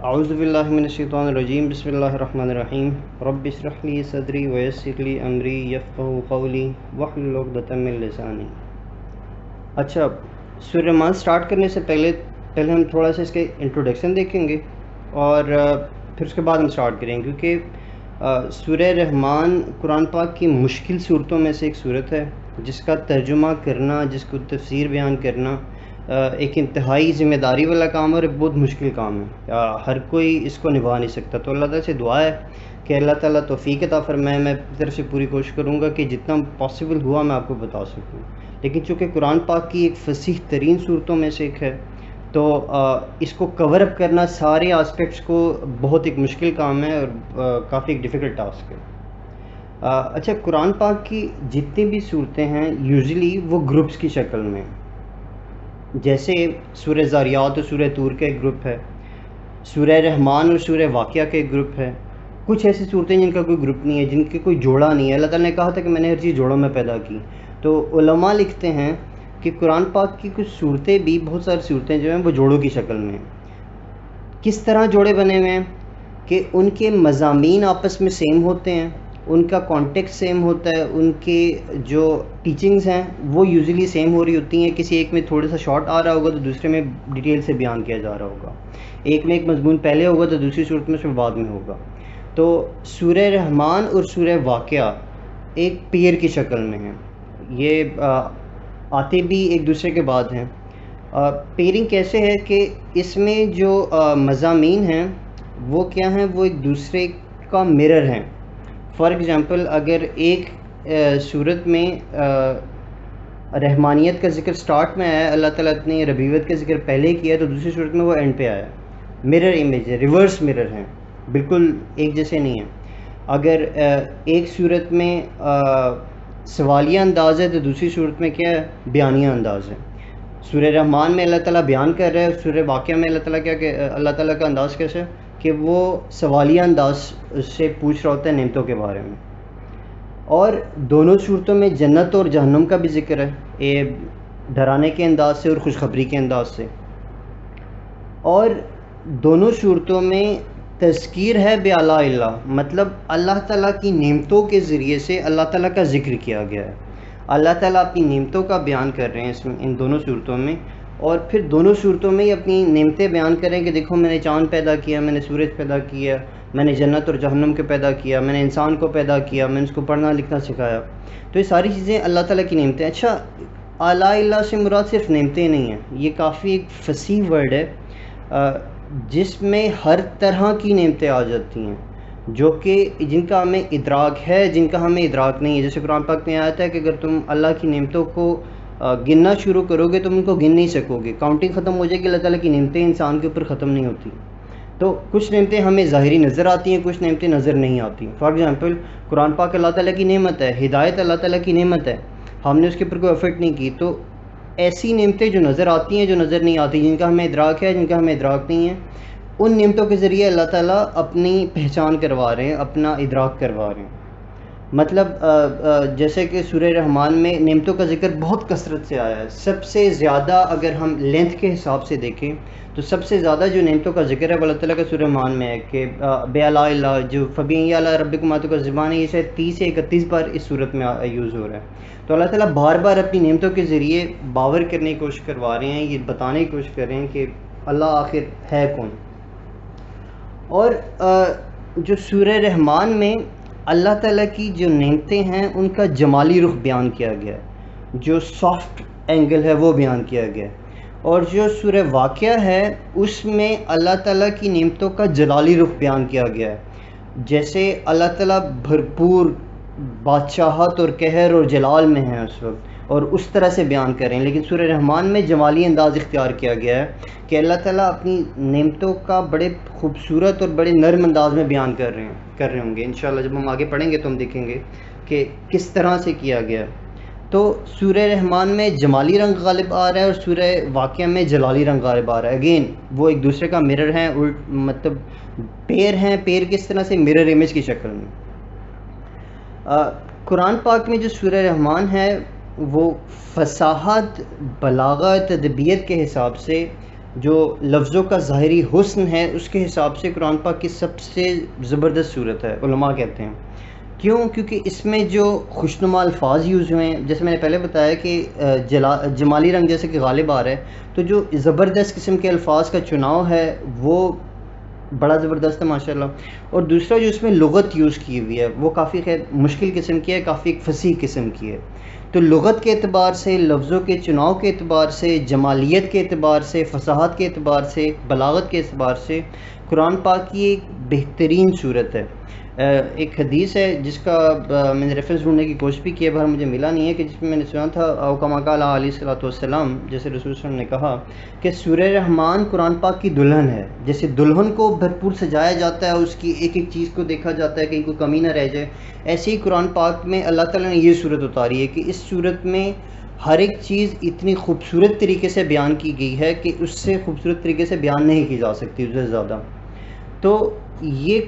اعوذ باللہ من الشیطان الرجیم بسم اللہ الرحمن الرحیم رب اشرح لی صدری ویسر لی امری یفقہوا قولی واحلل عقدۃ من لسانی۔ اچھا، سورہ رحمان سٹارٹ کرنے سے پہلے ہم تھوڑا سا اس کے انٹروڈکشن دیکھیں گے اور پھر اس کے بعد ہم سٹارٹ کریں گے، کیونکہ سورہ رحمان قرآن پاک کی مشکل صورتوں میں سے ایک صورت ہے جس کا ترجمہ کرنا، جس کو تفسیر بیان کرنا ایک انتہائی ذمہ داری والا کام ہے اور ایک بہت مشکل کام ہے۔ ہر کوئی اس کو نبھا نہیں سکتا، تو اللہ تعالیٰ سے دعا ہے کہ اللہ تعالیٰ توفیق عطا فرمائے۔ میں اپنی طرف سے پوری کوشش کروں گا کہ جتنا پاسبل ہوا میں آپ کو بتا سکوں، لیکن چونکہ قرآن پاک کی ایک فصیح ترین صورتوں میں سے ایک ہے تو اس کو کور اپ کرنا سارے آسپیکٹس کو بہت ایک مشکل کام ہے اور کافی ایک ڈیفیکلٹ ٹاسک ہے۔ اچھا، قرآن پاک کی جتنی بھی صورتیں ہیں یوزلی وہ گروپس کی شکل میں، جیسے سورہ زاریات اور سورہ طور کا ایک گروپ ہے، سورہ رحمان اور سورہ واقعہ کا ایک گروپ ہے، کچھ ایسی صورتیں جن کا کوئی گروپ نہیں ہے، جن کے کوئی جوڑا نہیں ہے۔ اللہ تعالیٰ نے کہا تھا کہ میں نے ہر چیز جوڑوں میں پیدا کی، تو علماء لکھتے ہیں کہ قرآن پاک کی کچھ صورتیں بھی، بہت ساری صورتیں جو ہیں وہ جوڑوں کی شکل میں ہیں۔ کس طرح جوڑے بنے ہوئے ہیں کہ ان کے مضامین آپس میں سیم ہوتے ہیں، ان کا کانٹیکسٹ سیم ہوتا ہے، ان کے جو ٹیچنگز ہیں وہ یوزلی سیم ہو رہی ہوتی ہیں۔ کسی ایک میں تھوڑا سا شارٹ آ رہا ہوگا تو دوسرے میں ڈیٹیل سے بیان کیا جا رہا ہوگا، ایک میں ایک مضمون پہلے ہوگا تو دوسری صورت میں اس میں بعد میں ہوگا۔ تو سورہ رحمان اور سورہ واقعہ ایک پیر کی شکل میں ہیں، یہ آتے بھی ایک دوسرے کے بعد ہیں۔ پیرنگ کیسے ہے کہ اس میں جو مضامین ہیں وہ کیا ہیں، وہ ایک دوسرے کا مرر ہیں۔ فار ایگزامپل، اگر ایک صورت میں رحمانیت کا ذکر سٹارٹ میں آیا ہے، اللہ تعالیٰ نے ربوبیت کا ذکر پہلے کیا ہے، تو دوسری صورت میں وہ اینڈ پہ آیا ہے۔ مرر امیج ہے، ریورس مرر ہیں، بالکل ایک جیسے نہیں ہیں۔ اگر ایک صورت میں سوالیہ انداز ہے تو دوسری صورت میں کیا ہے، بیانیہ انداز ہے۔ سورہ رحمان میں اللہ تعالیٰ بیان کر رہا ہے، سورہ واقعہ میں اللہ تعالیٰ کا انداز کیسے ہے کہ وہ سوالیہ انداز سے پوچھ رہا ہوتا ہے نعمتوں کے بارے میں۔ اور دونوں صورتوں میں جنت اور جہنم کا بھی ذکر ہے، ڈرانے کے انداز سے اور خوشخبری کے انداز سے۔ اور دونوں صورتوں میں تذکیر ہے بآلاء اللہ، مطلب اللہ تعالیٰ کی نعمتوں کے ذریعے سے اللہ تعالیٰ کا ذکر کیا گیا ہے۔ اللہ تعالیٰ اپنی نعمتوں کا بیان کر رہے ہیں اس میں، ان دونوں صورتوں میں، اور پھر دونوں صورتوں میں ہی اپنی نعمتیں بیان کریں کہ دیکھو میں نے چاند پیدا کیا، میں نے سورج پیدا کیا، میں نے جنت اور جہنم کو پیدا کیا، میں نے انسان کو پیدا کیا، میں نے اس کو پڑھنا لکھنا سکھایا۔ تو یہ ساری چیزیں اللہ تعالیٰ کی نعمتیں۔ اچھا، آلاء اللہ سے مراد صرف نعمتیں نہیں ہیں، یہ کافی ایک فصیح ورڈ ہے جس میں ہر طرح کی نعمتیں آ جاتی ہیں، جو کہ جن کا ہمیں ادراک ہے، جن کا ہمیں ادراک نہیں ہے۔ جیسے قرآن پاک میں آتا ہے کہ اگر تم اللہ کی نعمتوں کو گننا شروع کرو گے تم ان کو گن نہیں سکو گے، کاؤنٹنگ ختم ہو جائے گی۔ اللہ تعالیٰ کی نعمتیں انسان کے اوپر ختم نہیں ہوتی، تو کچھ نعمتیں ہمیں ظاہری نظر آتی ہیں، کچھ نعمتیں نظر نہیں آتی۔ فار ایگزامپل، قرآن پاک اللہ تعالیٰ کی نعمت ہے، ہدایت اللہ تعالیٰ کی نعمت ہے، ہم نے اس کے اوپر کوئی ایفرٹ نہیں کی۔ تو ایسی نعمتیں جو نظر آتی ہیں، جو نظر نہیں آتی، جن کا ہمیں ادراک ہے، جن کا ہمیں ادراک نہیں ہے، ان نعمتوں کے ذریعے اللہ تعالیٰ اپنی پہچان کروا رہے ہیں، اپنا ادراک کروا رہے ہیں۔ مطلب جیسے کہ سورہ رحمان میں نعمتوں کا ذکر بہت کثرت سے آیا ہے، سب سے زیادہ اگر ہم لینتھ کے حساب سے دیکھیں تو سب سے زیادہ جو نعمتوں کا ذکر ہے وہ اللہ تعالیٰ کا سورہ رحمان میں ہے کہ بآلاء اللہ، جو فبأي آلاء ربكما تكذبان، یہ شاید 30 سے 31 بار اس صورت میں یوز ہو رہا ہے۔ تو اللہ تعالیٰ بار بار اپنی نعمتوں کے ذریعے باور کرنے کی کوشش کروا رہے ہیں، یہ بتانے کی کوشش کر رہے ہیں کہ اللہ آخر ہے کون۔ اور جو سورہ رحمان میں اللہ تعالیٰ کی جو نعمتیں ہیں ان کا جمالی رخ بیان کیا گیا ہے، جو سافٹ اینگل ہے وہ بیان کیا گیا ہے۔ اور جو سورہ واقعہ ہے اس میں اللہ تعالیٰ کی نعمتوں کا جلالی رخ بیان کیا گیا ہے، جیسے اللہ تعالیٰ بھرپور بادشاہت اور قہر اور جلال میں ہیں اس وقت، اور اس طرح سے بیان کریں۔ لیکن سورہ رحمان میں جمالی انداز اختیار کیا گیا ہے کہ اللہ تعالیٰ اپنی نعمتوں کا بڑے خوبصورت اور بڑے نرم انداز میں بیان کر رہے ہوں گے۔ انشاءاللہ جب ہم آگے پڑھیں گے تو ہم دیکھیں گے کہ کس طرح سے کیا گیا۔ تو سورہ رحمان میں جمالی رنگ غالب آ رہا ہے اور سورہ واقعہ میں جلالی رنگ غالب آ رہا ہے۔ اگین وہ ایک دوسرے کا مرر ہیں، مطلب پیر ہیں، پیر کس طرح سے، مرر امیج کی شکل میں۔ قرآن پاک میں جو سورہ رحمان ہے وہ فصاحت، بلاغت، ادبیت کے حساب سے جو لفظوں کا ظاہری حسن ہے اس کے حساب سے قرآن پاک کی سب سے زبردست صورت ہے، علماء کہتے ہیں۔ کیوں؟ کیونکہ اس میں جو خوشنما الفاظ یوز ہوئے ہیں، جیسے میں نے پہلے بتایا کہ جمالی رنگ جیسے کہ غالب آ رہا ہے، تو جو زبردست قسم کے الفاظ کا چناؤ ہے وہ بڑا زبردست ہے ماشاءاللہ۔ اور دوسرا جو اس میں لغت یوز کی ہوئی ہے وہ کافی خیر مشکل قسم کی ہے، کافی ایک فصیح قسم کی ہے۔ تو لغت کے اعتبار سے، لفظوں کے چناؤ کے اعتبار سے، جمالیت کے اعتبار سے، فصاحت کے اعتبار سے، بلاغت کے اعتبار سے قرآن پاک کی ایک بہترین صورت ہے۔ ایک حدیث ہے جس کا میں نے ریفرنس ڈھونڈنے کی کوشش بھی کی ہے، پر مجھے ملا نہیں ہے، کہ جس میں میں نے سنا تھا او کما قال علیہ الصلوۃ والسلام، جیسے رسول صلی اللہ علیہ وسلم نے کہا کہ سورہ رحمان قرآن پاک کی دلہن ہے۔ جیسے دلہن کو بھرپور سجایا جاتا ہے، اس کی ایک ایک چیز کو دیکھا جاتا ہے کہیں کوئی کمی نہ رہ جائے، ایسے ہی قرآن پاک میں اللہ تعالیٰ نے یہ صورت اتاری ہے کہ اس صورت میں ہر ایک چیز اتنی خوبصورت طریقے سے بیان کی گئی ہے کہ اس سے خوبصورت طریقے سے بیان نہیں کی جا سکتی اس سے زیادہ۔ تو یہ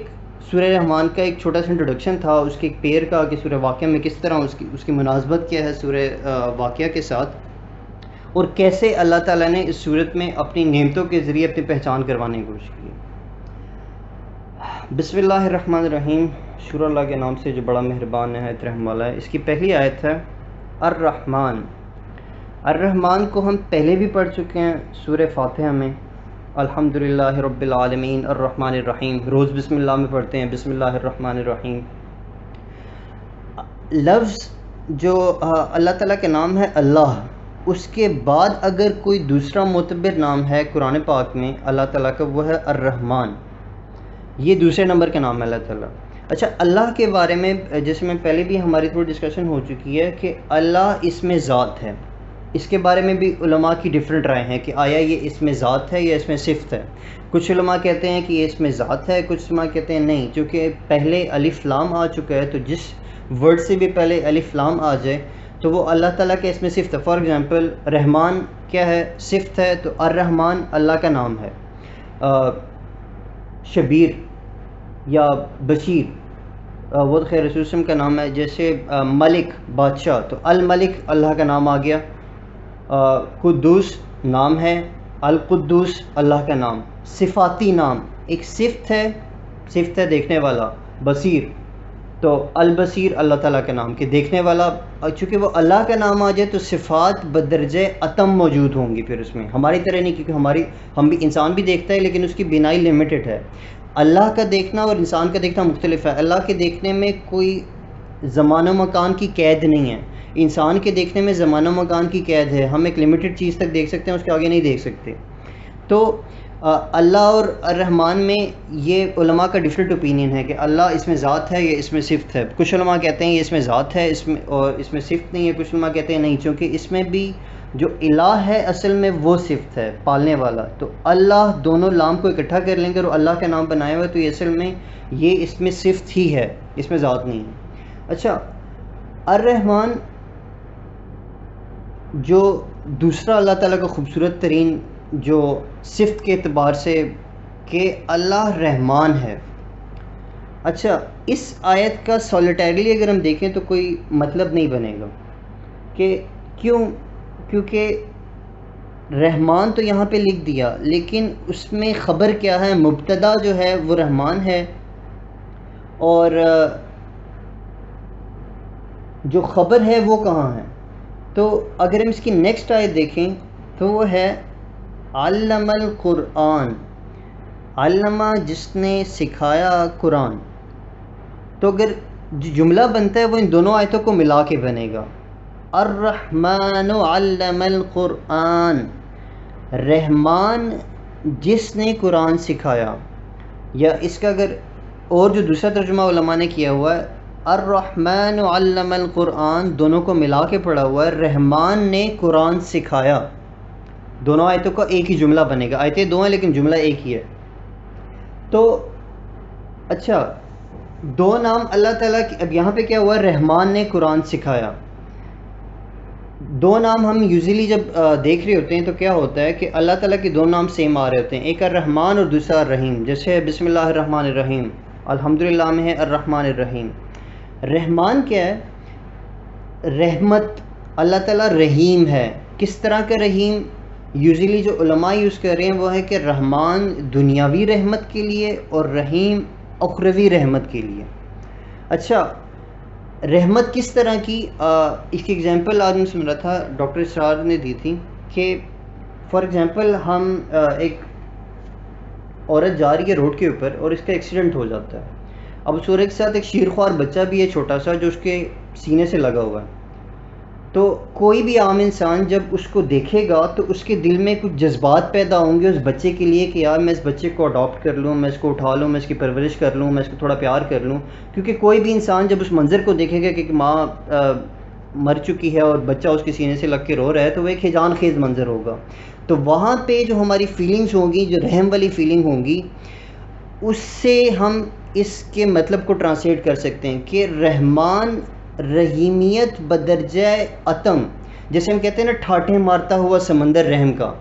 سورہ رحمان کا ایک چھوٹا سا انٹروڈکشن تھا اس کے ایک پیر کا، کہ سورہ واقعہ میں کس طرح اس کی مناسبت کیا ہے سورہ واقعہ کے ساتھ، اور کیسے اللہ تعالیٰ نے اس صورت میں اپنی نعمتوں کے ذریعے اپنی پہچان کروانے کی کوشش کی۔ بسم اللہ الرحمن الرحیم، شروع اللہ کے نام سے جو بڑا مہربان نہایت رحم والا ہے۔ اس کی پہلی آیت ہے الرحمن۔ الرحمن کو ہم پہلے بھی پڑھ چکے ہیں سورہ فاتحہ میں، الحمدللہ رب العالمین الرحمن الرحیم، روز بسم اللہ میں پڑھتے ہیں، بسم اللہ الرحمن الرحیم۔ لفظ جو اللہ تعالیٰ کے نام ہے اللہ، اس کے بعد اگر کوئی دوسرا معتبر نام ہے قرآن پاک میں اللہ تعالیٰ کا، وہ ہے الرحمن، یہ دوسرے نمبر کے نام ہے اللہ تعالیٰ۔ اچھا، اللہ کے بارے میں جیسے میں پہلے بھی ہماری تھوڑی ڈسکشن ہو چکی ہے کہ اللہ اس میں ذات ہے، اس کے بارے میں بھی علماء کی ڈیفرنٹ رائے ہیں کہ آیا یہ اس میں ذات ہے یا اس میں صفت ہے۔ کچھ علماء کہتے ہیں کہ یہ اس میں ذات ہے، کچھ علماء کہتے ہیں نہیں، چونکہ پہلے الف لام آ چکا ہے، تو جس ورڈ سے بھی پہلے الف لام آ جائے تو وہ اللہ تعالیٰ کے اس میں صفت ہے۔ فار ایگزامپل رحمان کیا ہے؟ صفت ہے، تو الرحمن اللہ کا نام ہے۔ شبیر یا بشیر وہ تو خیر رسول وسلم کا نام ہے۔ جیسے ملک بادشاہ، تو الملک اللہ کا نام آ گیا۔ قدوس نام ہے، القدوس اللہ کا نام۔ صفاتی نام، ایک صفت ہے دیکھنے والا، بصیر، تو البصیر اللہ تعالیٰ کا نام کہ دیکھنے والا۔ چونکہ وہ اللہ کا نام آ جائے تو صفات بدرجہ اتم موجود ہوں گی پھر اس میں، ہماری طرح نہیں، کیونکہ ہم بھی انسان بھی دیکھتا ہے لیکن اس کی بینائی لمیٹڈ ہے۔ اللہ کا دیکھنا اور انسان کا دیکھنا مختلف ہے۔ اللہ کے دیکھنے میں کوئی زمان و مکان کی قید نہیں ہے، انسان کے دیکھنے میں زمان و مکان کی قید ہے، ہم ایک لمیٹڈ چیز تک دیکھ سکتے ہیں، اس کے آگے نہیں دیکھ سکتے۔ تو اللہ اور الرحمن میں یہ علماء کا ڈیفرنٹ اوپینین ہے کہ اللہ اس میں ذات ہے یا اس میں صفت ہے۔ کچھ علماء کہتے ہیں یہ اس میں ذات ہے اور اس میں صفت نہیں ہے، کچھ علماء کہتے ہیں نہیں، چونکہ اس میں بھی جو الہ ہے اصل میں وہ صفت ہے، پالنے والا۔ تو اللہ دونوں لام کو اکٹھا کر لیں گے اور اللہ کا نام بنایا ہوا، تو یہ اصل میں یہ اس میں صفت ہی ہے، اس میں ذات نہیں ہے۔ اچھا، الرحمن جو دوسرا اللہ تعالیٰ کا خوبصورت ترین جو صفت کے اعتبار سے کہ اللہ رحمان ہے۔ اچھا، اس آیت کا سولیٹیرلی اگر ہم دیکھیں تو کوئی مطلب نہیں بنے گا کہ کیونکہ رحمان تو یہاں پہ لکھ دیا، لیکن اس میں خبر کیا ہے؟ مبتدا جو ہے وہ رحمان ہے، اور جو خبر ہے وہ کہاں ہے؟ تو اگر ہم اس کی نیکسٹ آیت دیکھیں تو وہ ہے علم القرآن، علمہ جس نے سکھایا قرآن۔ تو اگر جو جملہ بنتا ہے وہ ان دونوں آیتوں کو ملا کے بنے گا، الرحمن علم القرآن، رحمان جس نے قرآن سکھایا۔ یا اس کا اگر اور جو دوسرا ترجمہ علماء نے کیا ہوا ہے، الرحمن علم القرآن، دونوں کو ملا کے پڑھا ہوا ہے، رحمان نے قرآن سکھایا۔ دونوں آیتوں کا ایک ہی جملہ بنے گا، آیتیں دو ہیں لیکن جملہ ایک ہی ہے۔ تو اچھا، دو نام اللہ تعالیٰ کی، اب یہاں پہ کیا ہوا ہے؟ رحمان نے قرآن سکھایا۔ دو نام ہم یوزلی جب دیکھ رہے ہوتے ہیں تو کیا ہوتا ہے کہ اللہ تعالیٰ کے دو نام سیم آ رہے ہوتے ہیں، ایک الرحمن اور دوسرا الرحیم۔ جیسے بسم اللہ الرحمن الرحیم، الحمدللہ میں ہے الرحمن الرحیم۔ رحمان کیا ہے؟ رحمت، اللہ تعالیٰ رحیم ہے۔ کس طرح کا رحیم؟ یوزلی جو علماء یوز کر رہے ہیں وہ ہے کہ رحمان دنیاوی رحمت کے لیے اور رحیم اخروی رحمت کے لیے. اچھا رحمت کس طرح کی؟ اس کی ایگزامپل آج میں سن رہا تھا ڈاکٹر اسرار نے دی تھی کہ فار ایگزامپل ہم ایک عورت جا رہی ہے روڈ کے اوپر اور اس کا ایکسیڈنٹ ہو جاتا ہے. اب اس عورت کے ساتھ ایک شیرخوار بچہ بھی ہے چھوٹا سا جو اس کے سینے سے لگا ہوا ہے. تو کوئی بھی عام انسان جب اس کو دیکھے گا تو اس کے دل میں کچھ جذبات پیدا ہوں گے اس بچے کے لیے کہ یار میں اس بچے کو اڈاپٹ کر لوں, میں اس کو اٹھا لوں, میں اس کی پرورش کر لوں, میں اس کو تھوڑا پیار کر لوں. کیونکہ کوئی بھی انسان جب اس منظر کو دیکھے گا کہ ماں مر چکی ہے اور بچہ اس کے سینے سے لگ کے رو رہا ہے تو وہ ایک ہیجان خیز منظر ہوگا. تو وہاں پہ جو ہماری فیلنگز ہوں گی, جو رحم والی فیلنگ ہوں گی, اس سے ہم اس کے مطلب کو ٹرانسلیٹ کر سکتے ہیں کہ رحمان رحیمیت بدرجہ اتم, جیسے ہم کہتے ہیں نا ٹھاٹھیں مارتا ہوا سمندر رحم کا,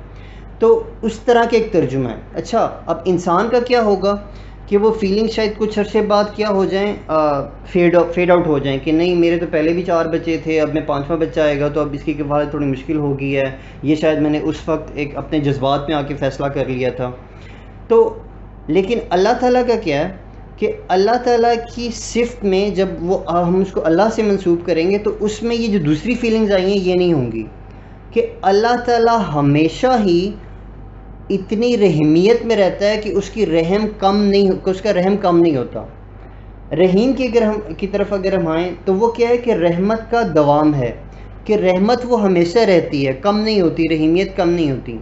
تو اس طرح کے ایک ترجمہ ہے. اچھا اب انسان کا کیا ہوگا کہ وہ فیلنگ شاید کچھ عرصے بعد کیا ہو جائیں, فیڈ آؤٹ ہو جائیں کہ نہیں میرے تو پہلے بھی 4 بچے تھے, اب میں 5واں بچہ آئے گا تو اب اس کی کفالت تھوڑی مشکل ہو گئی ہے, یہ شاید میں نے اس وقت ایک اپنے جذبات میں آ کے فیصلہ کر لیا تھا. تو لیکن اللہ تعالیٰ کا کیا ہے کہ اللہ تعالیٰ کی صفت میں جب وہ ہم اس کو اللہ سے منسوب کریں گے تو اس میں یہ جو دوسری فیلنگز آئی ہیں یہ نہیں ہوں گی کہ اللہ تعالیٰ ہمیشہ ہی اتنی رحمیت میں رہتا ہے کہ اس کی رحم کم نہیں, اس کا رحم کم نہیں ہوتا. رحیم کی طرف اگر ہم آئیں تو وہ کیا ہے کہ رحمت کا دوام ہے, کہ رحمت وہ ہمیشہ رہتی ہے, کم نہیں ہوتی, رحیمیت کم نہیں ہوتی.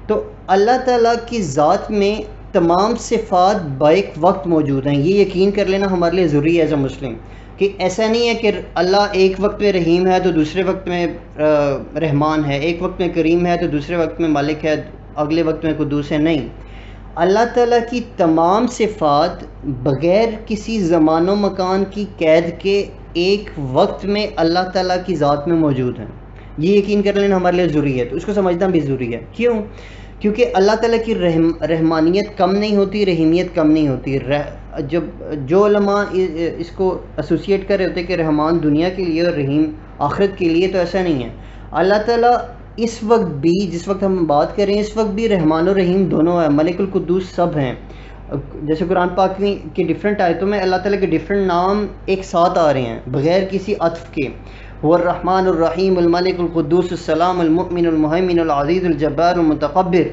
تو اللہ تعالیٰ کی ذات میں تمام صفات بیک وقت موجود ہیں. یہ یقین کر لینا ہمارے لیے ضروری ہے ایز اے مسلم کہ ایسا نہیں ہے کہ اللہ ایک وقت میں رحیم ہے تو دوسرے وقت میں رحمان ہے, ایک وقت میں کریم ہے تو دوسرے وقت میں مالک ہے, اگلے وقت میں قدوس ہے. نہیں, اللہ تعالیٰ کی تمام صفات بغیر کسی زمان و مکان کی قید کے ایک وقت میں اللہ تعالیٰ کی ذات میں موجود ہیں. یہ یقین کر لینا ہمارے لیے ضروری ہے, تو اس کو سمجھنا بھی ضروری ہے. کیوں؟ کیونکہ اللہ تعالیٰ کی رحمانیت کم نہیں ہوتی, رحیمیت کم نہیں ہوتی. جب جو علماء اس کو ایسوسیٹ کر رہے ہوتے کہ رحمان دنیا کے لیے اور رحیم آخرت کے لیے, تو ایسا نہیں ہے. اللہ تعالیٰ اس وقت بھی, جس وقت ہم بات کریں اس وقت بھی رحمان و رحیم دونوں ہیں, ملک القدوس سب ہیں. جیسے قرآن پاک کی ڈیفرنٹ آیتوں میں اللہ تعالیٰ کے ڈیفرنٹ نام ایک ساتھ آ رہے ہیں بغیر کسی عطف کے. وہ الرحمن الرحیم الملک القدوس السلام المؤمن المہیمن العزیز الجبار المتکبر,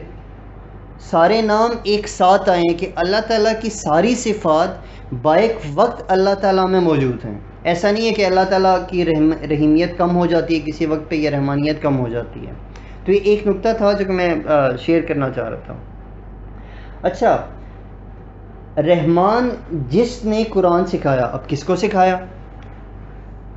سارے نام ایک ساتھ آئے ہیں کہ اللہ تعالیٰ کی ساری صفات بیک وقت اللہ تعالیٰ میں موجود ہیں. ایسا نہیں ہے کہ اللہ تعالیٰ کی رحیمیت کم ہو جاتی ہے کسی وقت پہ یا رحمانیت کم ہو جاتی ہے. تو یہ ایک نقطہ تھا جو کہ میں شیئر کرنا چاہ رہا تھا. اچھا رحمان جس نے قرآن سکھایا, اب کس کو سکھایا؟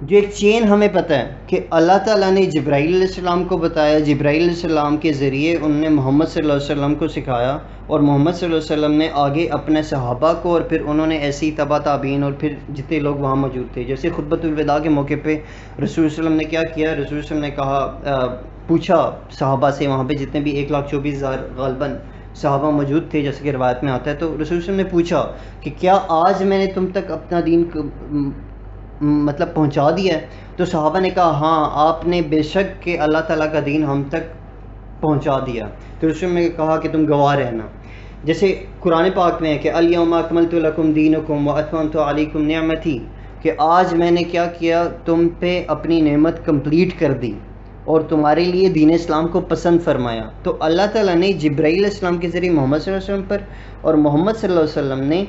جو ایک چین ہمیں پتہ ہے کہ اللہ تعالیٰ نے جبرائیل علیہ السلام کو بتایا, جبرائیل علیہ السلام کے ذریعے انہوں نے محمد صلی اللہ علیہ وسلم کو سکھایا, اور محمد صلی اللہ علیہ وسلم نے آگے اپنے صحابہ کو, اور پھر انہوں نے ایسی تبع تابعین اور پھر جتنے لوگ وہاں موجود تھے. جیسے خطبۃ الوداع کے موقع پہ رسول صلی اللہ علیہ وسلم نے کیا کیا, رسول صلی اللہ علیہ وسلم نے کہا, پوچھا صحابہ سے, وہاں پہ جتنے بھی 1,24,000 غالباً صحابہ موجود تھے جیسے کہ روایت میں آتا ہے, تو رسول صلی اللہ علیہ وسلم نے پوچھا کہ کیا آج میں نے تم تک اپنا دین مطلب پہنچا دیا ہے؟ تو صحابہ نے کہا ہاں آپ نے بے شک کہ اللہ تعالیٰ کا دین ہم تک پہنچا دیا. تو رسول نے کہا کہ تم گواہ رہنا. جیسے قرآن پاک میں ہے کہ الیوم اکملت لکم دینکم واتممت علیکم نعمتی, کہ آج میں نے کیا کیا, تم پہ اپنی نعمت کمپلیٹ کر دی اور تمہارے لیے دین اسلام کو پسند فرمایا. تو اللہ تعالیٰ نے جبرائیل علیہ السلام کے ذریعے محمد صلی اللہ علیہ وسلم پر, اور محمد صلی اللہ علیہ وسلم نے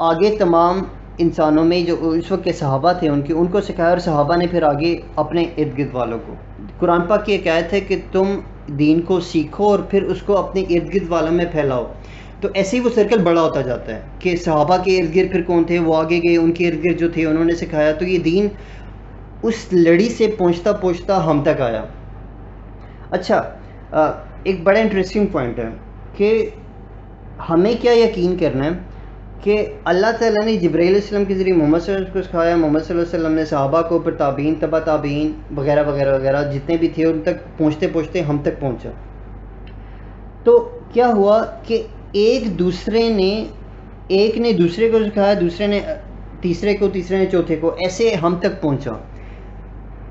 آگے تمام انسانوں میں جو اس وقت کے صحابہ تھے ان کو سکھایا, اور صحابہ نے پھر آگے اپنے ارد گرد والوں کو. قرآن پاک کی ایک آیت ہے کہ تم دین کو سیکھو اور پھر اس کو اپنے ارد گرد والوں میں پھیلاؤ. تو ایسے ہی وہ سرکل بڑا ہوتا جاتا ہے کہ صحابہ کے ارد گرد پھر کون تھے, وہ آگے گئے, ان کے ارد گرد جو تھے انہوں نے سکھایا, تو یہ دین اس لڑی سے پہنچتا پہنچتا ہم تک آیا. اچھا ایک بڑا انٹرسٹنگ پوائنٹ ہے کہ ہمیں کیا یقین کرنا ہے کہ اللہ تعالیٰ نے جبرائیل علیہ السلام کے ذریعے محمد صلی اللہ علیہ وسلم کو سکھایا, محمد صلی اللہ علیہ وسلم نے صحابہ کو, پھر تابعین, تبع تابعین وغیرہ وغیرہ وغیرہ جتنے بھی تھے ان تک پہنچتے پہنچتے ہم تک پہنچا. تو کیا ہوا کہ ایک نے دوسرے کو سکھایا, دوسرے نے تیسرے کو, تیسرے نے چوتھے کو, ایسے ہم تک پہنچا.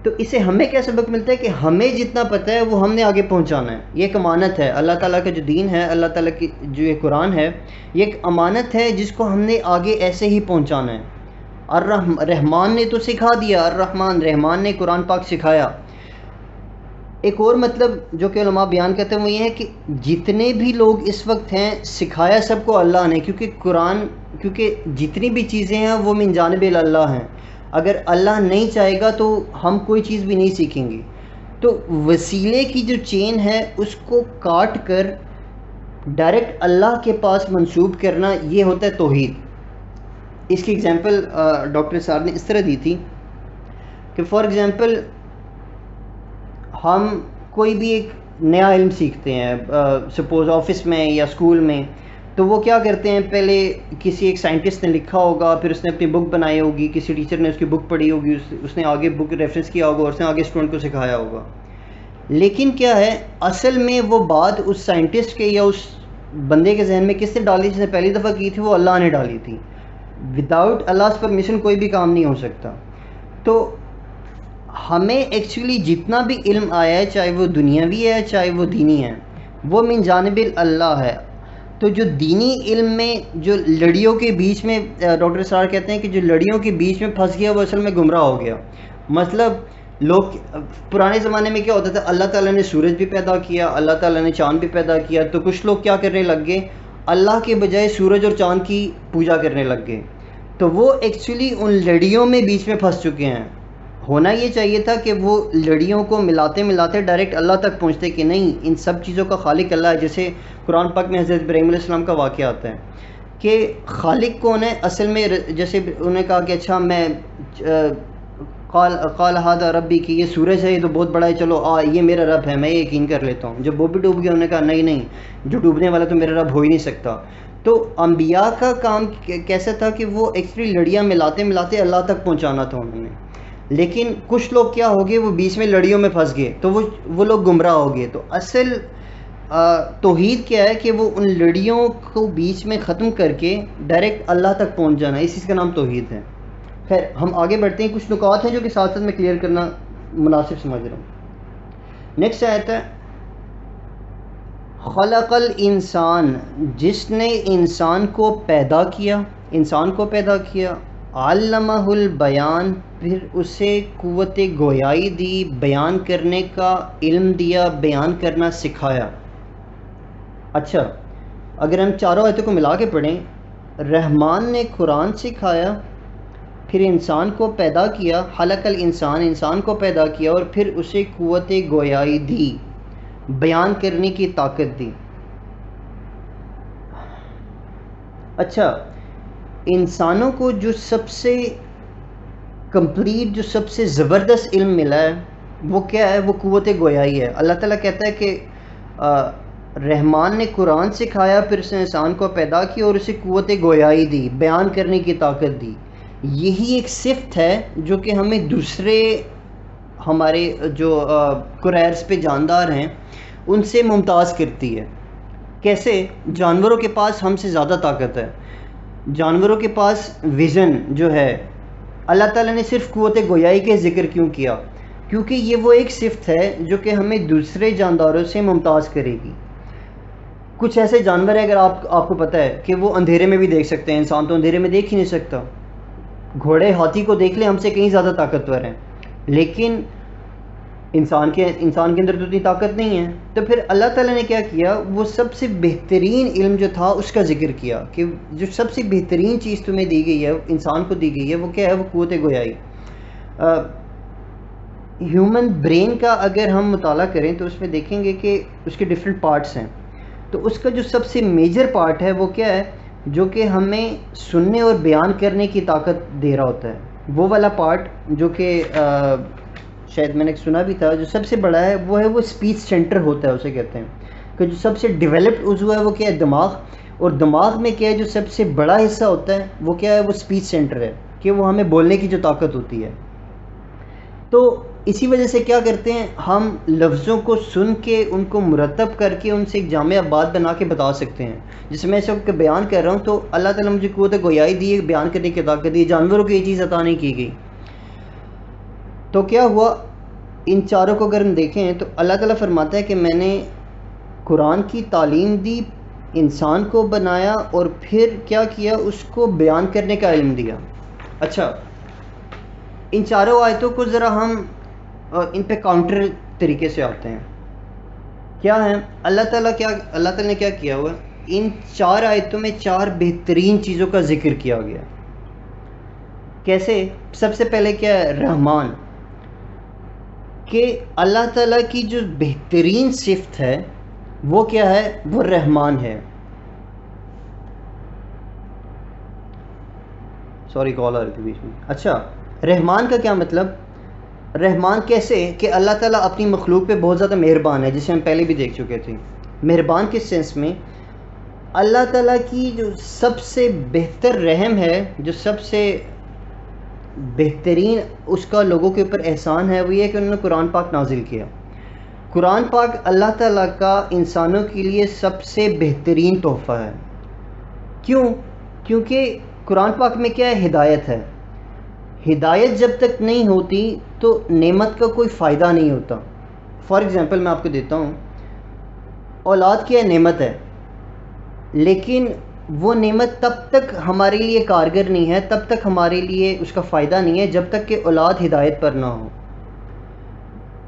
تو اسے ہمیں کیا سبق ملتا ہے کہ ہمیں جتنا پتہ ہے وہ ہم نے آگے پہنچانا ہے. یہ ایک امانت ہے. اللہ تعالیٰ کا جو دین ہے, اللہ تعالیٰ کی جو یہ قرآن ہے, یہ ایک امانت ہے جس کو ہم نے آگے ایسے ہی پہنچانا ہے. رحمان نے تو سکھا دیا, رحمان نے قرآن پاک سکھایا. ایک اور مطلب جو کہ علماء بیان کرتے ہیں وہ یہ ہے کہ جتنے بھی لوگ اس وقت ہیں سکھایا سب کو اللہ نے, کیونکہ جتنی بھی چیزیں ہیں وہ من جانب اللہ ہیں. اگر اللہ نہیں چاہے گا تو ہم کوئی چیز بھی نہیں سیکھیں گے. تو وسیلے کی جو چین ہے اس کو کاٹ کر ڈائریکٹ اللہ کے پاس منسوب کرنا, یہ ہوتا ہے توحید. اس کی اگزامپل ڈاکٹر صاحب نے اس طرح دی تھی کہ فار ایگزامپل ہم کوئی بھی ایک نیا علم سیکھتے ہیں, سپوز آفس میں یا اسکول میں, تو وہ کیا کرتے ہیں, پہلے کسی ایک سائنٹسٹ نے لکھا ہوگا, پھر اس نے اپنی بک بنائی ہوگی, کسی ٹیچر نے اس کی بک پڑھی ہوگی, اس نے آگے بک ریفرنس کیا ہوگا اور اس نے آگے اسٹوڈنٹ کو سکھایا ہوگا. لیکن کیا ہے اصل میں وہ بات اس سائنٹسٹ کے یا اس بندے کے ذہن میں کس نے ڈالی, جس نے پہلی دفعہ کی تھی, وہ اللہ نے ڈالی تھی. وداؤٹ اللہ پرمیشن کوئی بھی کام نہیں ہو سکتا. تو ہمیں ایکچولی جتنا بھی علم آیا ہے, چاہے وہ دنیاوی ہے چاہے وہ دینی ہے, وہ من جانب اللہ ہے. تو جو دینی علم میں جو لڑیوں کے بیچ میں, ڈاکٹر سار کہتے ہیں کہ جو لڑیوں کے بیچ میں پھنس گیا وہ اصل میں گمراہ ہو گیا. مطلب لوگ پرانے زمانے میں کیا ہوتا تھا, اللہ تعالیٰ نے سورج بھی پیدا کیا, اللہ تعالیٰ نے چاند بھی پیدا کیا, تو کچھ لوگ کیا کرنے لگ گئے, اللہ کے بجائے سورج اور چاند کی پوجا کرنے لگ گئے. تو وہ ایکچولی ان لڑیوں میں بیچ میں پھنس چکے ہیں. ہونا یہ چاہیے تھا کہ وہ لڑیوں کو ملاتے ملاتے ڈائریکٹ اللہ تک پہنچتے کہ نہیں, ان سب چیزوں کا خالق اللہ ہے. جیسے قرآن پاک میں حضرت ابراہیم علیہ السلام کا واقعہ آتا ہے کہ خالق کون ہے اصل میں. جیسے انہوں نے کہا کہ اچھا میں قال ھذا ربی, کہ یہ سورج ہے, یہ تو بہت بڑا ہے, چلو یہ میرا رب ہے, میں یہ یقین کر لیتا ہوں. جب وہ بھی ڈوب گیا انہوں نے کہا نہیں, جو ڈوبنے والا تو میرا رب ہو ہی نہیں سکتا. تو انبیاء کا کام کیسا تھا کہ وہ ایکچولی لڑیاں ملاتے ملاتے اللہ تک پہنچانا تھا انہوں نے. لیکن کچھ لوگ کیا ہو گئے, وہ بیچ میں لڑیوں میں پھنس گئے, تو وہ لوگ گمراہ ہو گئے. تو اصل توحید کیا ہے کہ وہ ان لڑیوں کو بیچ میں ختم کر کے ڈائریکٹ اللہ تک پہنچ جانا, اس چیز کا نام توحید ہے. خیر ہم آگے بڑھتے ہیں, کچھ نکات ہیں جو کہ ساتھ ساتھ میں کلیئر کرنا مناسب سمجھ رہا ہوں. نیکسٹ آیت ہے خلق الانسان, جس نے انسان کو پیدا کیا, علمہ البیان, پھر اسے قوت گویائی دی, بیان کرنے کا علم دیا, بیان کرنا سکھایا. اچھا اگر ہم چاروں آیتوں کو ملا کے پڑھیں, رحمان نے قرآن سکھایا, پھر انسان کو پیدا کیا, خلق الانسان, انسان کو پیدا کیا, اور پھر اسے قوت گویائی دی, بیان کرنے کی طاقت دی. اچھا انسانوں کو جو سب سے کمپلیٹ, جو سب سے زبردست علم ملا ہے وہ کیا ہے, وہ قوت گویائی ہے. اللہ تعالیٰ کہتا ہے کہ رحمان نے قرآن سکھایا, پھر اس نے انسان کو پیدا کیا اور اسے قوت گویائی دی, بیان کرنے کی طاقت دی. یہی ایک صفت ہے جو کہ ہمیں دوسرے ہمارے جو قریرز پہ جاندار ہیں ان سے ممتاز کرتی ہے. کیسے؟ جانوروں کے پاس ہم سے زیادہ طاقت ہے. جانوروں کے پاس ویژن جو ہے, اللہ تعالیٰ نے صرف قوت گویائی کے ذکر کیوں کیا؟ کیونکہ یہ وہ ایک صفت ہے جو کہ ہمیں دوسرے جانداروں سے ممتاز کرے گی. کچھ ایسے جانور ہیں اگر آپ کو پتہ ہے کہ وہ اندھیرے میں بھی دیکھ سکتے ہیں, انسان تو اندھیرے میں دیکھ ہی نہیں سکتا. گھوڑے ہاتھی کو دیکھ لیں, ہم سے کہیں زیادہ طاقتور ہیں, لیکن انسان کے اندر تو اتنی طاقت نہیں ہے. تو پھر اللہ تعالیٰ نے کیا کیا, وہ سب سے بہترین علم جو تھا اس کا ذکر کیا کہ جو سب سے بہترین چیز تمہیں دی گئی ہے, انسان کو دی گئی ہے, وہ کیا ہے, وہ قوت گویائی. ہیومن برین کا اگر ہم مطالعہ کریں تو اس میں دیکھیں گے کہ اس کے ڈفرینٹ پارٹس ہیں. تو اس کا جو سب سے میجر پارٹ ہے وہ کیا ہے, جو کہ ہمیں سننے اور بیان کرنے کی طاقت دے رہا ہوتا ہے. وہ والا پارٹ جو کہ شاید میں نے سنا بھی تھا, جو سب سے بڑا ہے وہ ہے وہ اسپیچ سینٹر ہوتا ہے, اسے کہتے ہیں کہ جو سب سے ڈیولپڈ عضو ہے وہ کیا ہے, دماغ. اور دماغ میں کیا ہے, جو سب سے بڑا حصہ ہوتا ہے وہ کیا ہے, وہ اسپیچ سینٹر ہے, کہ وہ ہمیں بولنے کی جو طاقت ہوتی ہے. تو اسی وجہ سے کیا کرتے ہیں, ہم لفظوں کو سن کے ان کو مرتب کر کے ان سے ایک جامع بات بنا کے بتا سکتے ہیں. جیسے میں اس وقت بیان کر رہا ہوں تو اللہ تعالیٰ مجھے قوت گویائی دی ہے, بیان کرنے کی طاقت دی. جانوروں کو یہ چیز عطا نہیں کی گئی. تو کیا ہوا, ان چاروں کو اگر ہم دیکھیں تو اللہ تعالیٰ فرماتا ہے کہ میں نے قرآن کی تعلیم دی، انسان کو بنایا، اور پھر کیا کیا، اس کو بیان کرنے کا علم دیا۔ اچھا، ان چاروں آیتوں کو ذرا ہم ان پہ کاؤنٹر طریقے سے آتے ہیں۔ کیا ہے اللہ تعالیٰ نے کیا کیا ہوا؟ ان 4 آیتوں میں 4 بہترین چیزوں کا ذکر کیا گیا۔ کیسے؟ سب سے پہلے کیا ہے؟ رحمان، کہ اللہ تعالیٰ کی جو بہترین صفت ہے وہ کیا ہے؟ وہ رحمان ہے۔ سوری کال آ رہی تھی بیچ میں۔ اچھا، رحمان کا کیا مطلب؟ رحمان کیسے؟ کہ اللہ تعالیٰ اپنی مخلوق پہ بہت زیادہ مہربان ہے، جسے ہم پہلے بھی دیکھ چکے تھے۔ مہربان کس سینس میں؟ اللہ تعالیٰ کی جو سب سے بہتر رحم ہے، جو سب سے بہترین اس کا لوگوں کے اوپر احسان ہے، وہ یہ کہ انہوں نے قرآن پاک نازل کیا۔ قرآن پاک اللہ تعالیٰ کا انسانوں کے لیے سب سے بہترین تحفہ ہے۔ کیوں؟ کیونکہ قرآن پاک میں کیا ہے؟ ہدایت ہے۔ ہدایت جب تک نہیں ہوتی تو نعمت کا کوئی فائدہ نہیں ہوتا۔ فار ایگزامپل میں آپ کو دیتا ہوں، اولاد کیا ہے؟ نعمت ہے، لیکن وہ نعمت تب تک ہمارے لیے کارگر نہیں ہے، تب تک ہمارے لیے اس کا فائدہ نہیں ہے جب تک کہ اولاد ہدایت پر نہ ہو۔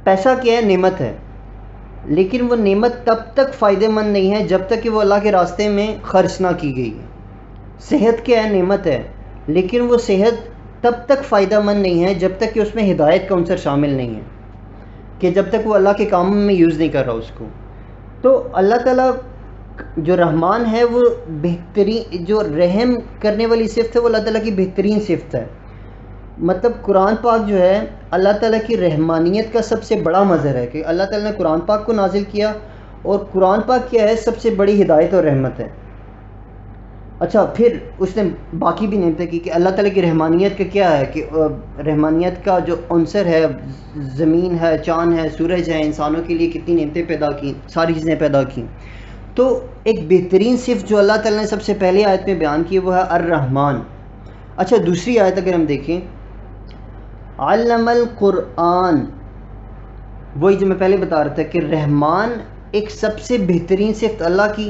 پیسہ کیا ہے؟ نعمت ہے، لیکن وہ نعمت تب تک فائدہ مند نہیں ہے جب تک کہ وہ اللہ کے راستے میں خرچ نہ کی گئی۔ صحت کیا ہے؟ نعمت ہے، لیکن وہ صحت تب تک فائدہ مند نہیں ہے جب تک کہ اس میں ہدایت کا عنصر شامل نہیں ہے، کہ جب تک وہ اللہ کے کاموں میں یوز نہیں کر رہا اس کو۔ تو اللہ تعالیٰ جو رحمان ہے، وہ بہترین، جو رحم کرنے والی صفت ہے، وہ اللہ تعالیٰ کی بہترین صفت ہے۔ مطلب قرآن پاک جو ہے اللہ تعالیٰ کی رحمانیت کا سب سے بڑا مظہر ہے، کہ اللہ تعالیٰ نے قرآن پاک کو نازل کیا، اور قرآن پاک کیا ہے؟ سب سے بڑی ہدایت اور رحمت ہے۔ اچھا، پھر اس نے باقی بھی نعمتیں کی، کہ اللہ تعالیٰ کی رحمانیت کا کیا ہے؟ کہ رحمانیت کا جو عنصر ہے، زمین ہے، چاند ہے، سورج ہے، انسانوں کے لیے کتنی نعمتیں پیدا کی، ساری چیزیں پیدا کی۔ تو ایک بہترین صفت جو اللہ تعالیٰ نے سب سے پہلی آیت میں بیان کی وہ ہے الرحمن۔ اچھا، دوسری آیت اگر ہم دیکھیں، علم القرآن، وہی جو میں پہلے بتا رہا تھا کہ رحمان ایک سب سے بہترین صفت اللہ کی،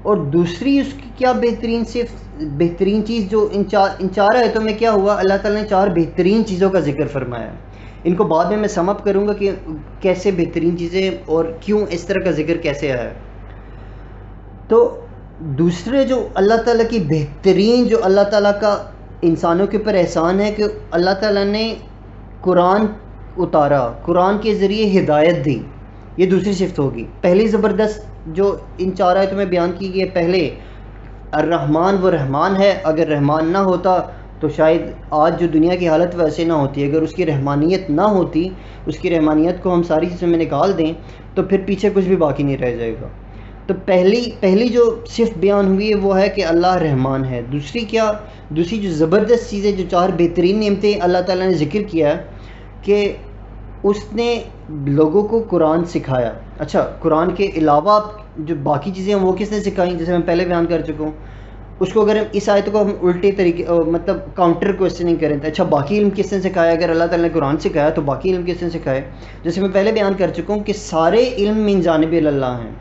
اور دوسری اس کی کیا بہترین صفت، بہترین چیز جو ان چار آیتوں میں کیا ہوا؟ اللہ تعالیٰ نے 4 بہترین چیزوں کا ذکر فرمایا۔ ان کو بعد میں سم اپ کروں گا کہ کیسے بہترین چیزیں اور کیوں اس طرح کا ذکر کیسے آیا۔ تو دوسرے جو اللہ تعالیٰ کی بہترین، جو اللہ تعالیٰ کا انسانوں کے اوپر احسان ہے کہ اللہ تعالیٰ نے قرآن اتارا، قرآن کے ذریعے ہدایت دی، یہ دوسری صفت ہوگی۔ پہلی زبردست جو ان 4 آیتوں میں بیان کی گئی، پہلے الرحمن، وہ رحمان ہے، اگر رحمان نہ ہوتا تو شاید آج جو دنیا کی حالت ویسے نہ ہوتی۔ اگر اس کی رحمانیت نہ ہوتی، اس کی رحمانیت کو ہم ساری چیزوں میں نکال دیں تو پھر پیچھے کچھ بھی باقی نہیں رہ جائے گا۔ تو پہلی جو صفت بیان ہوئی ہے وہ ہے کہ اللہ رحمان ہے۔ دوسری کیا؟ دوسری جو زبردست چیزیں، جو 4 بہترین نعمتیں اللہ تعالیٰ نے ذکر کیا ہے کہ اس نے لوگوں کو قرآن سکھایا۔ اچھا، قرآن کے علاوہ جو باقی چیزیں ہیں وہ کس نے سکھائیں؟ جیسے میں پہلے بیان کر چکا ہوں، اس کو اگر ہم اس آیت کو ہم الٹے طریقے مطلب کاؤنٹر کوسچننگ کریں تو اچھا باقی علم کس نے سکھایا؟ اگر اللہ تعالیٰ نے قرآن سکھایا تو باقی علم کس نے سکھائے؟ جیسے میں پہلے بیان کر چکا ہوں کہ سارے علم من جانب اللہ ہیں،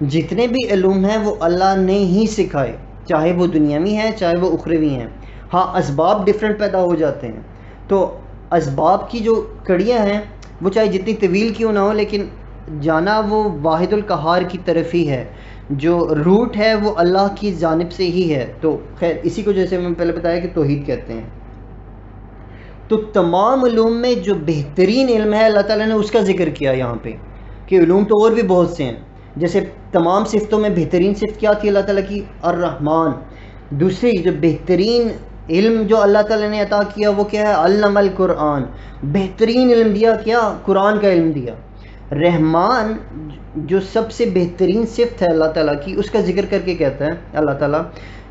جتنے بھی علوم ہیں وہ اللہ نے ہی سکھائے، چاہے وہ دنیاوی ہیں چاہے وہ اخروی ہیں۔ ہاں، اسباب ڈیفرنٹ پیدا ہو جاتے ہیں، تو اسباب کی جو کڑیاں ہیں وہ چاہے جتنی طویل کیوں نہ ہو، لیکن جانا وہ واحد القہار کی طرف ہی ہے، جو روٹ ہے وہ اللہ کی جانب سے ہی ہے۔ تو خیر، اسی کو جیسے میں پہلے بتایا کہ توحید کہتے ہیں۔ تو تمام علوم میں جو بہترین علم ہے اللہ تعالیٰ نے اس کا ذکر کیا یہاں پہ، کہ علوم تو اور بھی بہت سے ہیں، جیسے تمام صفتوں میں بہترین صفت کیا تھی اللہ تعالیٰ کی؟ الرحمن۔ دوسری جو بہترین علم جو اللہ تعالیٰ نے عطا کیا وہ کیا ہے؟ علم القرآن، بہترین علم دیا، کیا؟ قرآن کا علم دیا۔ رحمان جو سب سے بہترین صفت ہے اللہ تعالیٰ کی، اس کا ذکر کر کے کہتا ہے اللہ تعالیٰ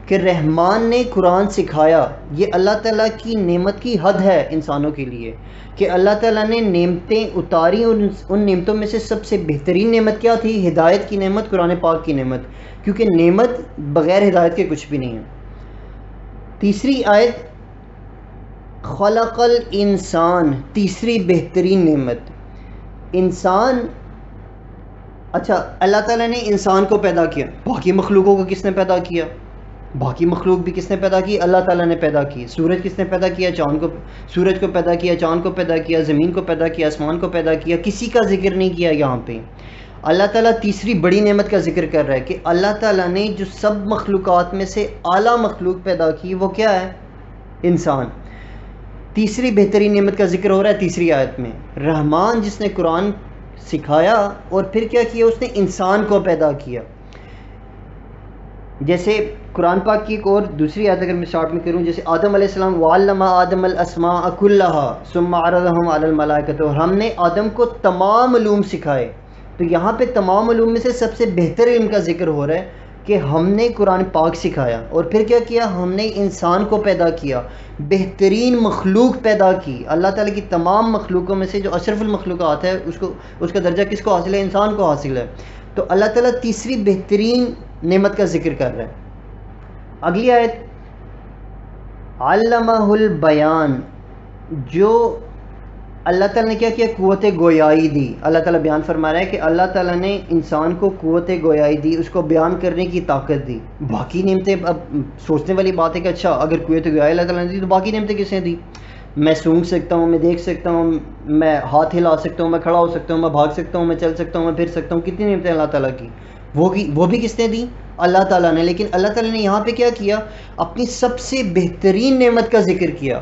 کہ رحمان نے قرآن سکھایا۔ یہ اللہ تعالیٰ کی نعمت کی حد ہے انسانوں کے لیے کہ اللہ تعالیٰ نے نعمتیں اتاری، اور ان نعمتوں میں سے سب سے بہترین نعمت کیا تھی؟ ہدایت کی نعمت، قرآن پاک کی نعمت، کیونکہ نعمت بغیر ہدایت کے کچھ بھی نہیں ہے۔ تیسری آیت خلق الانسان، تیسری بہترین نعمت انسان، اچھا اللہ تعالیٰ نے انسان کو پیدا کیا، باقی مخلوقوں کو کس نے پیدا کیا؟ باقی مخلوق بھی کس نے پیدا کی؟ اللہ تعالیٰ نے پیدا کی۔ سورج کس نے پیدا کیا؟ چاند کو، سورج کو پیدا کیا، چاند کو پیدا کیا، زمین کو پیدا کیا، آسمان کو پیدا کیا، کسی کا ذکر نہیں کیا یہاں پہ۔ اللہ تعالیٰ تیسری بڑی نعمت کا ذکر کر رہا ہے کہ اللہ تعالیٰ نے جو سب مخلوقات میں سے اعلیٰ مخلوق پیدا کی وہ کیا ہے؟ انسان۔ تیسری بہترین نعمت کا ذکر ہو رہا ہے تیسری آیت میں، رحمان جس نے قرآن سکھایا اور پھر کیا کیا؟ اس نے انسان کو پیدا کیا۔ جیسے قرآن پاک کی ایک اور دوسری آیت اگر میں اسٹارٹ میں کروں، جیسے آدم علیہ السلام، وَعَلَّمَ آدَمَ الْأَسْمَاءَ كُلَّهَا ثُمَّ عَرَضَهُمْ عَلَى الْمَلَائِكَةِ، اور ہم نے آدم کو تمام علوم سکھائے۔ تو یہاں پہ تمام علوم میں سے سب سے بہتر علم کا ذکر ہو رہا ہے کہ ہم نے قرآن پاک سکھایا، اور پھر کیا کیا؟ ہم نے انسان کو پیدا کیا، بہترین مخلوق پیدا کی۔ اللہ تعالیٰ کی تمام مخلوقوں میں سے جو اشرف المخلوقات ہے اس کا درجہ کس کو حاصل ہے؟ انسان کو حاصل ہے۔ تو اللہ تعالیٰ تیسری بہترین نعمت کا ذکر کر رہا ہے۔ اگلی آیت، علمہ البیان، جو اللہ تعالیٰ نے کیا کیا؟ قوت گویائی دی۔ اللہ تعالیٰ بیان فرما رہا ہے کہ اللہ تعالیٰ نے انسان کو قوت گویائی دی، اس کو بیان کرنے کی طاقت دی۔ باقی نعمتیں، اب سوچنے والی بات ہے کہ اچھا اگر قوت گویائی اللہ تعالیٰ نے دی تو باقی نعمتیں کس نے دی؟ میں سونگھ سکتا ہوں، میں دیکھ سکتا ہوں، میں ہاتھ ہلا سکتا ہوں، میں کھڑا ہو سکتا ہوں، میں بھاگ سکتا ہوں، میں چل سکتا ہوں، میں پھر سکتا ہوں، کتنی نعمتیں اللہ تعالیٰ کی، وہ بھی کس نے دی؟ اللہ تعالیٰ نے۔ لیکن اللہ تعالیٰ نے یہاں پہ کیا کیا؟ اپنی سب سے بہترین نعمت کا ذکر کیا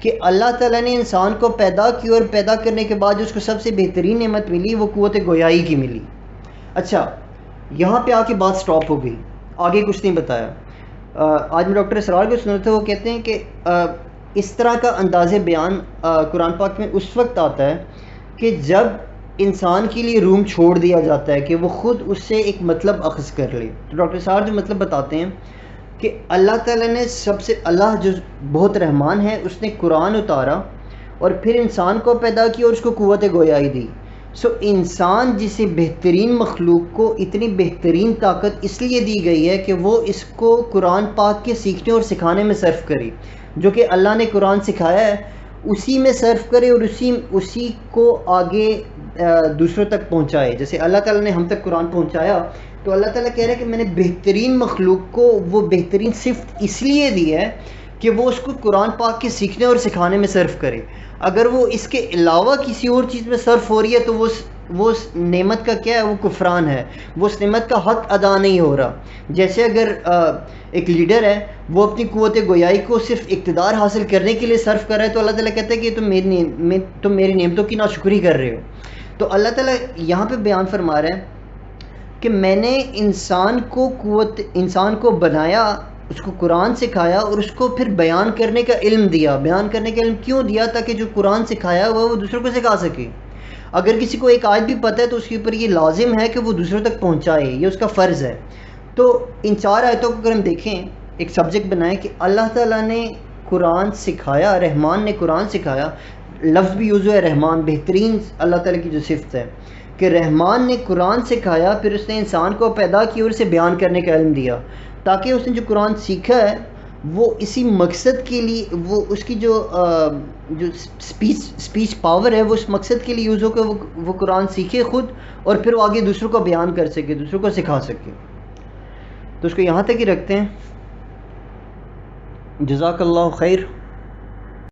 کہ اللہ تعالیٰ نے انسان کو پیدا کیا، اور پیدا کرنے کے بعد جو اس کو سب سے بہترین نعمت ملی وہ قوت گویائی کی ملی۔ اچھا یہاں پہ آ کے بات سٹاپ ہو گئی، آگے کچھ نہیں بتایا۔ آج میں ڈاکٹر اسرار کو سنا تھا، وہ کہتے ہیں کہ اس طرح کا انداز بیان قرآن پاک میں اس وقت آتا ہے کہ جب انسان کے لیے روم چھوڑ دیا جاتا ہے کہ وہ خود اس سے ایک مطلب اخذ کر لے۔ تو ڈاکٹر صاحب جو مطلب بتاتے ہیں کہ اللہ تعالیٰ نے اللہ جو بہت رحمان ہے، اس نے قرآن اتارا اور پھر انسان کو پیدا کیا اور اس کو قوت گویائی دی۔ انسان جسے بہترین مخلوق کو اتنی بہترین طاقت اس لیے دی گئی ہے کہ وہ اس کو قرآن پاک کے سیکھنے اور سکھانے میں صرف کرے، جو کہ اللہ نے قرآن سکھایا ہے اسی میں صرف کرے اور اسی کو آگے دوسروں تک پہنچائے۔ جیسے اللہ تعالیٰ نے ہم تک قرآن پہنچایا، تو اللہ تعالیٰ کہہ رہا ہے کہ میں نے بہترین مخلوق کو وہ بہترین صفت اس لیے دی ہے کہ وہ اس کو قرآن پاک کے سیکھنے اور سکھانے میں صرف کرے۔ اگر وہ اس کے علاوہ کسی اور چیز میں صرف ہو رہی ہے تو وہ اس نعمت کا کیا ہے؟ وہ کفران ہے، وہ اس نعمت کا حق ادا نہیں ہو رہا۔ جیسے اگر ایک لیڈر ہے، وہ اپنی قوت گویائی کو صرف اقتدار حاصل کرنے کے لیے صرف کر رہا ہے، تو اللہ تعالیٰ کہتا ہے کہ تم میری نعمتوں کی ناشکری کر رہے ہو۔ تو اللہ تعالیٰ یہاں پہ بیان فرما رہا ہے کہ میں نے انسان کو بنایا، اس کو قرآن سکھایا اور اس کو پھر بیان کرنے کا علم دیا۔ بیان کرنے کا علم کیوں دیا؟ تاکہ جو قرآن سکھایا ہوا وہ دوسروں کو سکھا سکے۔ اگر کسی کو ایک آیت بھی پتہ ہے تو اس کے اوپر یہ لازم ہے کہ وہ دوسروں تک پہنچائے، یہ اس کا فرض ہے۔ تو ان 4 آیتوں کو اگر ہم دیکھیں، ایک سبجیکٹ بنائیں کہ اللہ تعالیٰ نے قرآن سکھایا، رحمان نے قرآن سکھایا، لفظ بھی یوز ہوا ہے رحمان، بہترین اللہ تعالیٰ کی جو صفت ہے کہ رحمان نے قرآن سکھایا، پھر اس نے انسان کو پیدا کیا اور اسے بیان کرنے کا علم دیا، تاکہ اس نے جو قرآن سیکھا ہے وہ اسی مقصد کے لیے، وہ اس کی جو سپیچ پاور ہے وہ اس مقصد کے لیے یوز ہو کہ وہ قرآن سیکھے خود اور پھر وہ آگے دوسروں کو بیان کر سکے، دوسروں کو سکھا سکے۔ تو اس کو یہاں تک ہی رکھتے ہیں۔ جزاک اللہ خیر۔